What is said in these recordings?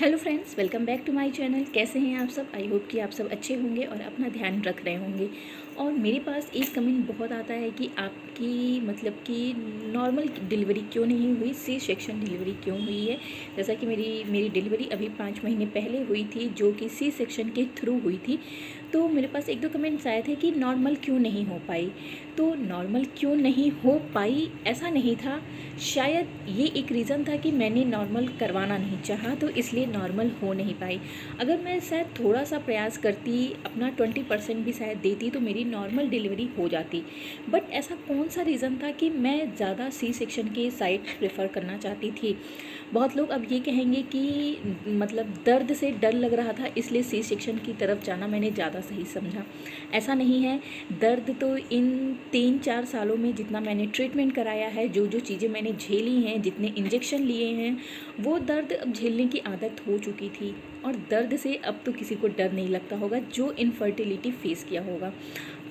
Hello friends, welcome back to my channel. कैसे हैं आप सब? आई होप कि आप सब अच्छे होंगे और अपना ध्यान रख रहे होंगे। और मेरे पास एक कमेंट बहुत आता है कि आपकी मतलब कि नॉर्मल डिलीवरी क्यों नहीं हुई, सी सेक्शन डिलीवरी क्यों हुई है। जैसा कि मेरी डिलीवरी अभी 5 महीने पहले हुई थी, जो कि सी सेक्शन के थ्रू हुई थी। तो मेरे पास एक दो कमेंट्स आए थे कि नॉर्मल क्यों नहीं हो पाई। तो नॉर्मल क्यों नहीं हो पाई ऐसा नहीं था, शायद ये एक रीज़न था कि मैंने नॉर्मल करवाना नहीं चाहा, तो इसलिए नॉर्मल हो नहीं पाई। अगर मैं शायद थोड़ा सा प्रयास करती, अपना 20% भी शायद देती, तो मेरी नॉर्मल डिलीवरी हो जाती। बट ऐसा कौन सा रीज़न था कि मैं ज़्यादा सी सेक्शन के साइड प्रेफर करना चाहती थी। बहुत लोग अब ये कहेंगे कि मतलब दर्द से डर लग रहा था, इसलिए सी सेक्शन की तरफ जाना मैंने ज़्यादा सही समझा। ऐसा नहीं है। दर्द तो इन 3-4 सालों में जितना मैंने ट्रीटमेंट कराया है, जो जो चीज़ें मैंने झेली हैं, जितने इंजेक्शन लिए हैं, वो दर्द अब झेलने की आदत हो चुकी थी। और दर्द से अब तो किसी को डर नहीं लगता होगा जो इनफर्टिलिटी फेस किया होगा।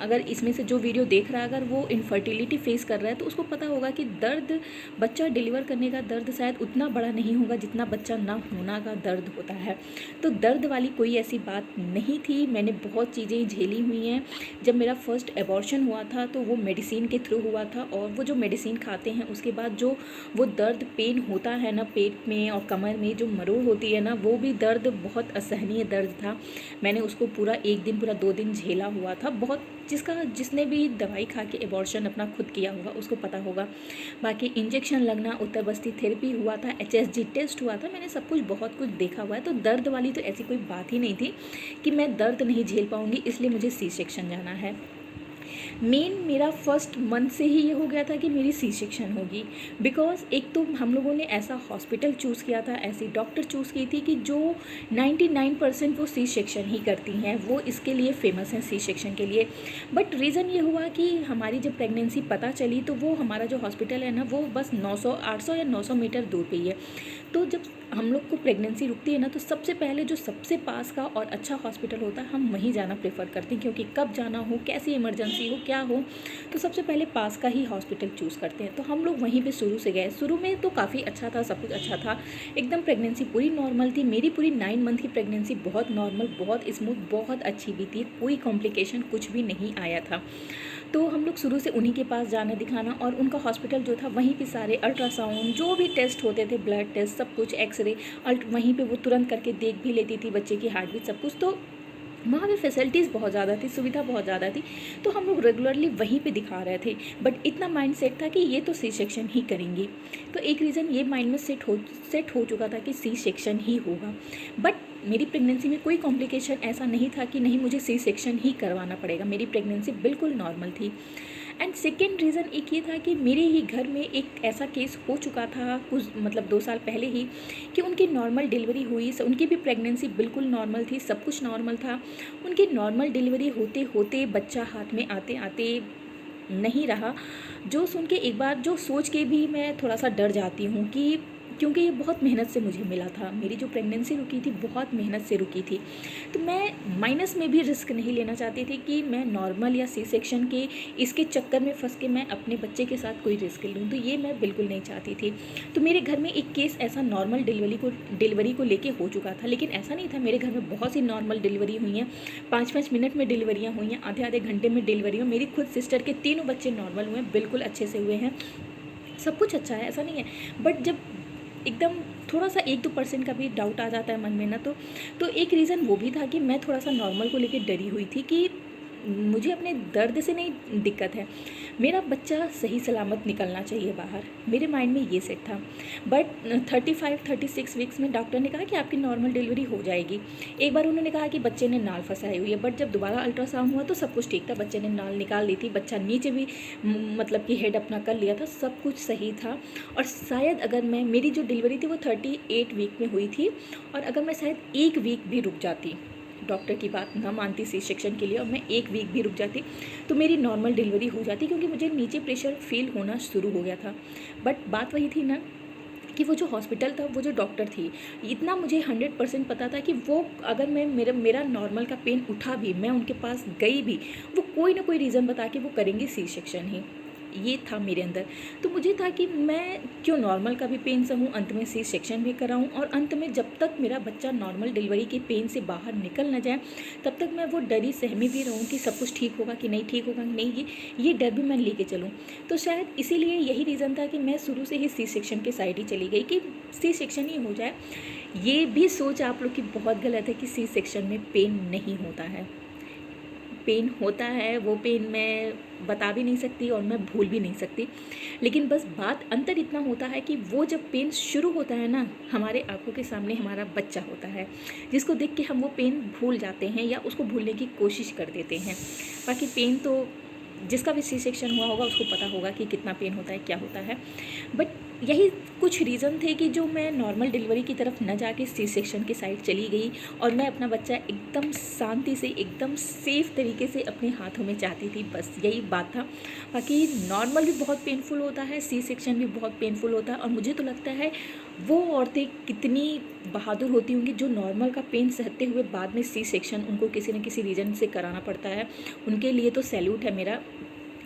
अगर इसमें से जो वीडियो देख रहा है, अगर वो इनफर्टिलिटी फेस कर रहा है, तो उसको पता होगा कि दर्द, बच्चा डिलीवर करने का दर्द शायद उतना बड़ा नहीं होगा जितना बच्चा ना होना का दर्द होता है। तो दर्द वाली कोई ऐसी बात नहीं थी। मैंने बहुत चीज़ें झेली हुई हैं। जब मेरा फर्स्ट एबॉर्शन हुआ था तो वो मेडिसिन के थ्रू हुआ था, और वो जो मेडिसिन खाते हैं उसके बाद जो वो दर्द पेन होता है ना, पेट में और कमर में जो मरोड़ होती है ना, वो भी दर्द बहुत असहनीय दर्द था। मैंने उसको पूरा 1 दिन पूरा 2 दिन झेला हुआ था। बहुत जिसने भी दवाई खा के एबॉर्शन अपना खुद किया होगा उसको पता होगा। बाकी इंजेक्शन लगना, उत्तर बस्ती थेरेपी हुआ था, HSG टेस्ट हुआ था, मैंने सब कुछ बहुत कुछ देखा हुआ है। तो दर्द वाली तो ऐसी कोई बात ही नहीं थी कि मैं दर्द नहीं झेल पाऊँगी इसलिए मुझे सी सेक्शन जाना है। मेन मेरा फर्स्ट मंथ से ही ये हो गया था कि मेरी सी सेक्शन होगी। बिकॉज एक तो हम लोगों ने ऐसा हॉस्पिटल चूज़ किया था, ऐसी डॉक्टर चूज़ की थी कि जो 99% वो सी सेक्शन ही करती हैं, वो इसके लिए फेमस हैं सी सेक्शन के लिए। बट रीज़न ये हुआ कि हमारी जब प्रेगनेंसी पता चली तो वो हमारा जो हॉस्पिटल है ना, वो बस 800 या 900 मीटर दूर पे ही है। तो जब हम लोग को प्रेगनेंसी रुकती है ना, तो सबसे पहले जो सबसे पास का और अच्छा हॉस्पिटल होता है, हम वहीं जाना प्रेफर करते हैं, क्योंकि कब जाना हो, कैसी इमरजेंसी हो, क्या हो, तो सबसे पहले पास का ही हॉस्पिटल चूज़ करते हैं। तो हम लोग वहीं पे शुरू से गए। शुरू में तो काफ़ी अच्छा था, सब कुछ अच्छा था, एकदम प्रेगनेंसी पूरी नॉर्मल थी। मेरी पूरी 9 मंथ की प्रेगनेंसी बहुत नॉर्मल, बहुत स्मूथ, बहुत अच्छी भी थी, कोई कॉम्प्लिकेशन कुछ भी नहीं आया था। तो हम लोग शुरू से उन्हीं के पास जाना दिखाना, और उनका हॉस्पिटल जो था वहीं पे सारे अल्ट्रासाउंड जो भी टेस्ट होते थे, ब्लड टेस्ट, सब कुछ, एक्सरे वहीं पे वो तुरंत करके देख भी लेती थी बच्चे की हार्ट बीट, सब कुछ। तो वहाँ पे फैसिलिटीज़ बहुत ज़्यादा थी, सुविधा बहुत ज़्यादा थी। तो हम लोग रेगुलरली वहीं पे दिखा रहे थे। बट इतना माइंड सेट था कि ये तो सी सेक्शन ही करेंगी। तो एक रीज़न ये माइंड में सेट हो चुका था कि सी सेक्शन ही होगा। बट मेरी प्रेगनेंसी में कोई कॉम्प्लिकेशन ऐसा नहीं था कि नहीं मुझे सी सेक्शन ही करवाना पड़ेगा। मेरी प्रेगनेंसी बिल्कुल नॉर्मल थी। एंड सेकेंड रीज़न एक ये था कि मेरे ही घर में एक ऐसा केस हो चुका था कुछ मतलब 2 साल पहले ही, कि उनकी नॉर्मल डिलीवरी हुई। उनकी भी प्रेगनेंसी बिल्कुल नॉर्मल थी, सब कुछ नॉर्मल था। उनकी नॉर्मल डिलीवरी होते होते बच्चा हाथ में आते आते नहीं रहा। जो सुन के एक बार जो सोच के भी मैं थोड़ा सा डर जाती हूँ कि, क्योंकि ये बहुत मेहनत से मुझे मिला था। मेरी जो प्रेगनेंसी रुकी थी बहुत मेहनत से रुकी थी। तो मैं माइनस में भी रिस्क नहीं लेना चाहती थी कि मैं नॉर्मल या सी सेक्शन के इसके चक्कर में फंस के मैं अपने बच्चे के साथ कोई रिस्क लूँ, तो ये मैं बिल्कुल नहीं चाहती थी। तो मेरे घर में एक केस ऐसा नॉर्मल डिलीवरी को लेके हो चुका था। लेकिन ऐसा नहीं था, मेरे घर में बहुत सी नॉर्मल डिलीवरी हुई हैं, 5-5 मिनट में डिलीवरियाँ हुई हैं, आधे घंटे में डिलीवरी हुई। मेरी खुद सिस्टर के तीनों बच्चे नॉर्मल हुए हैं, बिल्कुल अच्छे से हुए हैं, सब कुछ अच्छा है, ऐसा नहीं है। बट जब एकदम थोड़ा सा 1-2% का भी डाउट आ जाता है मन में ना, तो एक रीज़न वो भी था कि मैं थोड़ा सा नॉर्मल को लेके डरी हुई थी कि मुझे अपने दर्द से नहीं दिक्कत है, मेरा बच्चा सही सलामत निकलना चाहिए बाहर। मेरे माइंड में ये सेट था। बट 35-36 वीक्स में डॉक्टर ने कहा कि आपकी नॉर्मल डिलीवरी हो जाएगी। एक बार उन्होंने कहा कि बच्चे ने नाल फंसाई हुई है, बट जब दोबारा अल्ट्रासाउंड हुआ तो सब कुछ ठीक था, बच्चे ने नाल निकाल ली थी, बच्चा नीचे भी मतलब कि हेड अपना कर लिया था, सब कुछ सही था। और शायद अगर मेरी जो डिलीवरी थी वो 38 वीक में हुई थी, और अगर मैं शायद 1 वीक भी रुक जाती, डॉक्टर की बात ना मानती सी सेक्शन के लिए, और मैं 1 वीक भी रुक जाती, तो मेरी नॉर्मल डिलीवरी हो जाती, क्योंकि मुझे नीचे प्रेशर फील होना शुरू हो गया था। बट बात वही थी ना कि वो जो हॉस्पिटल था, वो जो डॉक्टर थी, इतना मुझे 100% पता था कि वो अगर मैं मेरा नॉर्मल का पेन उठा भी, मैं उनके पास गई भी, वो कोई ना कोई रीज़न बता के वो करेंगी सी सेक्शन ही। ये था मेरे अंदर। तो मुझे था कि मैं क्यों नॉर्मल का भी पेन सहूँ, अंत में सी सेक्शन भी कराऊँ, और अंत में जब तक मेरा बच्चा नॉर्मल डिलीवरी के पेन से बाहर निकल न जाए तब तक मैं वो डरी सहमी भी रहूँ कि सब कुछ ठीक होगा कि नहीं ठीक होगा कि नहीं, ये डर भी मैं लेके चलूँ। तो शायद इसीलिए यही रीज़न था कि मैं शुरू से ही सी सेक्शन के साइड ही चली गई कि सी सेक्शन ही हो जाए। ये भी सोच आप लोग की बहुत गलत है कि सी सेक्शन में पेन नहीं होता है। पेन होता है, वो पेन मैं बता भी नहीं सकती और मैं भूल भी नहीं सकती। लेकिन बस बात अंतर इतना होता है कि वो जब पेन शुरू होता है ना, हमारे आंखों के सामने हमारा बच्चा होता है जिसको देख के हम वो पेन भूल जाते हैं या उसको भूलने की कोशिश कर देते हैं। बाकी पेन तो जिसका भी सी सेक्शन हुआ होगा उसको पता होगा कि कितना पेन होता है, क्या होता है। बट यही कुछ रीज़न थे कि जो मैं नॉर्मल डिलीवरी की तरफ न जाके सी सेक्शन की साइड चली गई और मैं अपना बच्चा एकदम शांति से, एकदम सेफ़ तरीके से अपने हाथों में चाहती थी, बस यही बात था। बाकी नॉर्मल भी बहुत पेनफुल होता है, सी सेक्शन भी बहुत पेनफुल होता है, और मुझे तो लगता है वो औरतें कितनी बहादुर होती होंगी जो नॉर्मल का पेन सहते हुए बाद में सी सेक्शन उनको किसी न किसी रीज़न से कराना पड़ता है। उनके लिए तो सैल्यूट है मेरा।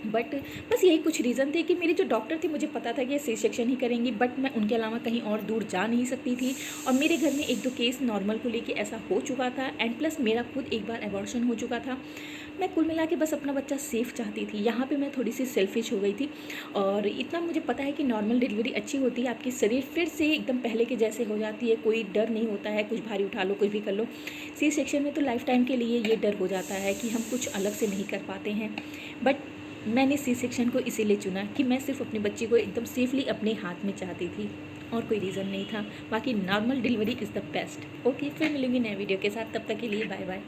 बट बस यही कुछ रीज़न थे कि मेरे जो डॉक्टर थे मुझे पता था कि ये सी सेक्शन ही करेंगी, बट मैं उनके अलावा कहीं और दूर जा नहीं सकती थी। और मेरे घर में एक दो केस नॉर्मल को लेके ऐसा हो चुका था, एंड प्लस मेरा खुद एक बार एबॉर्शन हो चुका था। मैं कुल मिला के बस अपना बच्चा सेफ़ चाहती थी। यहाँ पे मैं थोड़ी सी सेल्फिश हो गई थी। और इतना मुझे पता है कि नॉर्मल डिलीवरी अच्छी होती है, आपकी शरीर फिर से एकदम पहले के जैसे हो जाती है, कोई डर नहीं होता है, कुछ भारी उठा लो, कुछ भी कर लो। सी सेक्शन में तो लाइफ टाइम के लिए ये डर हो जाता है कि हम कुछ अलग से नहीं कर पाते हैं। बट मैंने सी सेक्शन को इसीलिए चुना कि मैं सिर्फ अपने बच्चे को एकदम सेफली अपने हाथ में चाहती थी, और कोई रीज़न नहीं था। बाकी normal delivery is the best. Okay, फिर मिलूंगी नए वीडियो के साथ, तब तक के लिए बाय बाय।